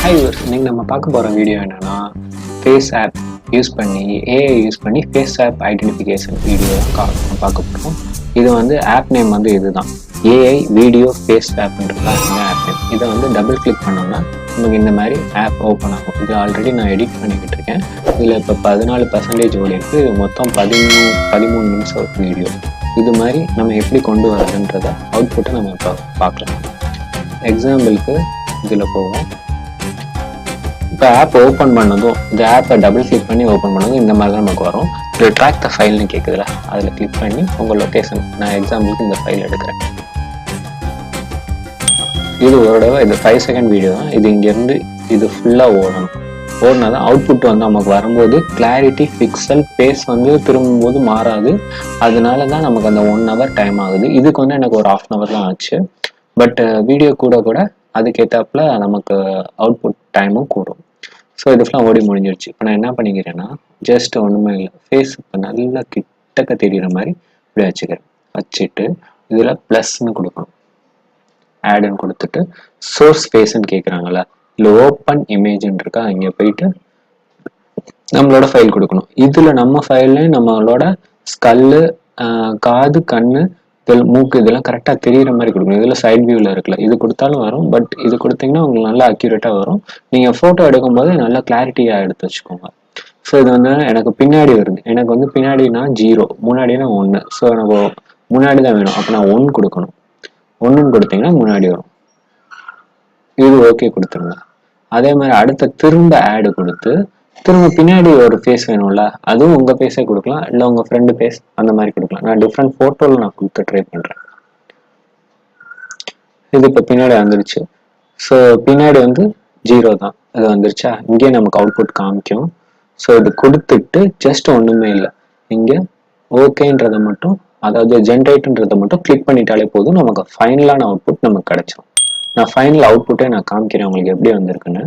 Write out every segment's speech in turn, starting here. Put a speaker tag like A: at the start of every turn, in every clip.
A: Hi இன்னைக்கு நம்ம பார்க்க போகிற வீடியோ என்னென்னா ஃபேஸ் ஆப் யூஸ் பண்ணி ஏஐ யூஸ் பண்ணி ஃபேஸ் ஆப் ஐடென்டிஃபிகேஷன் வீடியோ பார்க்க போகிறோம். இது வந்து ஆப் நேம் வந்து இதுதான், ஏஐ வீடியோ ஃபேஸ் ஆப்ன்றது தான் இந்த ஆப் நேம். இதை வந்து டபுள் கிளிக் பண்ணோம்னா நமக்கு இந்த மாதிரி ஆப் ஓப்பன் ஆகும். இது ஆல்ரெடி நான் எடிட் பண்ணிக்கிட்டு இருக்கேன். இதில் இப்போ 14% ஓடி இருக்குது. மொத்தம் 13 நிமிஷம் வீடியோ. இது மாதிரி நம்ம எப்படி கொண்டு வரதுன்றத அவுட்புட்டை நம்ம இப்போ பார்க்கலாம். எக்ஸாம்பிளுக்கு இதில் போவோம். இப்போ ஆப் ஓப்பன் பண்ணதும் இந்த ஆப்பை டபுள் கிளிக் பண்ணி ஓப்பன் பண்ணதும் இந்த மாதிரி தான் நமக்கு வரும். இது ட்ராக் த ஃபைல்னு கேட்குதுல, அதில் கிளிக் பண்ணி உங்கள் லொக்கேஷன், நான் எக்ஸாம்பிளுக்கு இந்த ஃபைல் எடுக்கிறேன். இது ஒரு தடவை இது 5 செகண்ட் வீடியோ தான். இது இங்கேருந்து இது ஃபுல்லாக ஓடணும். ஓடினா தான் அவுட்புட் வந்து நமக்கு வரும்போது கிளாரிட்டி பிக்சல் பேஸ் வந்து திரும்பும்போது மாறாது. அதனால தான் நமக்கு அந்த 1 hour டைம் ஆகுது. இதுக்கு வந்து எனக்கு ஒரு 1/2 hour தான் ஆச்சு. பட் வீடியோ கூட அதுக்கேற்றாப்புல நமக்கு அவுட்புட் டைமும் கூடும். ஸோ இது ஃபுல்லாக ஓடி முடிஞ்சிருச்சு. இப்போ நான் என்ன பண்ணிக்கிறேன்னா, ஜஸ்ட் ஒன்றுமே இல்லை, ஃபேஸ் இப்போ நல்லா கிட்டக்க தெரிகிற மாதிரி இப்படி வச்சுட்டு இதில் ப்ளஸ்ன்னு கொடுக்கணும், ஆடுன்னு கொடுத்துட்டு சோர்ஸ் ஃபேஸ்ன்னு கேட்குறாங்களா, இல்லை ஓப்பன் இமேஜ்ன்னு இருக்கா, இங்கே போயிட்டு நம்மளோட ஃபைல் கொடுக்கணும். இதில் நம்ம ஃபைல்லையும் நம்மளோட ஸ்கல்லு, காது, கண்ணு, மூக்கு இதெல்லாம் கரெக்டாக தெரிகிற மாதிரி கொடுக்கணும். இதில் சைட் வியூவில் இருக்குல்ல, இது கொடுத்தாலும் வரும். பட் இது கொடுத்தீங்கன்னா உங்களுக்கு நல்லா அக்யூரேட்டாக வரும். நீங்கள் ஃபோட்டோ எடுக்கும்போது நல்லா கிளாரிட்டியாக எடுத்து வச்சுக்கோங்க. ஸோ இது வந்து எனக்கு பின்னாடி வருது. எனக்கு வந்து பின்னாடினா 0, முன்னாடினா 1. ஸோ எனக்கு முன்னாடி தான் வேணும். அப்போ நான் 1 கொடுக்கணும். 1ன்னு கொடுத்தீங்கன்னா முன்னாடி வரும். இது ஓகே கொடுத்துருங்க. அதே மாதிரி அடுத்த திரும்ப ஆடு கொடுத்து திரும்ப பின்னாடி ஒரு ஃபேஸ் வேணும்ல, அதுவும் உங்கள் ஃபேஸே கொடுக்கலாம், இல்லை உங்கள் ஃப்ரெண்டு ஃபேஸ் அந்த மாதிரி கொடுக்கலாம். நான் டிஃப்ரெண்ட் ஃபோட்டோவில் நான் கொடுத்து ட்ரை பண்ணுறேன். இது இப்போ பின்னாடி வந்துருச்சு. ஸோ பின்னாடி வந்து 0 தான், இது வந்துருச்சா. இங்கே நமக்கு அவுட்புட் காமிக்கும். ஸோ இது கொடுத்துட்டு ஜஸ்ட் ஒன்றுமே இல்லை, இங்கே ஓகேன்றதை மட்டும், அதாவது ஜென்ரேட்ன்றதை மட்டும் கிளிக் பண்ணிட்டாலே போதும், நமக்கு ஃபைனலான அவுட்புட் நமக்கு கிடைச்சிடும். நான் ஃபைனல் அவுட்புட்டே நான் காமிக்கிறேன் உங்களுக்கு எப்படி வந்திருக்குன்னு.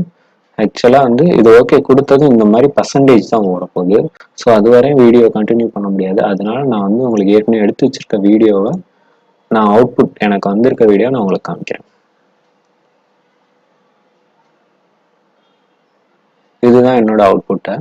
A: ஆக்சுவலாக வந்து இது ஓகே கொடுத்ததும் இந்த மாதிரி பர்சன்டேஜ் தான் ஓடப்போகுது. ஸோ அது வரையும் வீடியோ கண்டினியூ பண்ண முடியாது. அதனால நான் வந்து உங்களுக்கு ஏற்கனவே எடுத்து வச்சிருக்க வீடியோவை, நான் அவுட்புட் எனக்கு வந்திருக்க வீடியோ நான் உங்களுக்கு காமிக்கிறேன். இதுதான் என்னோட அவுட்புட்டை.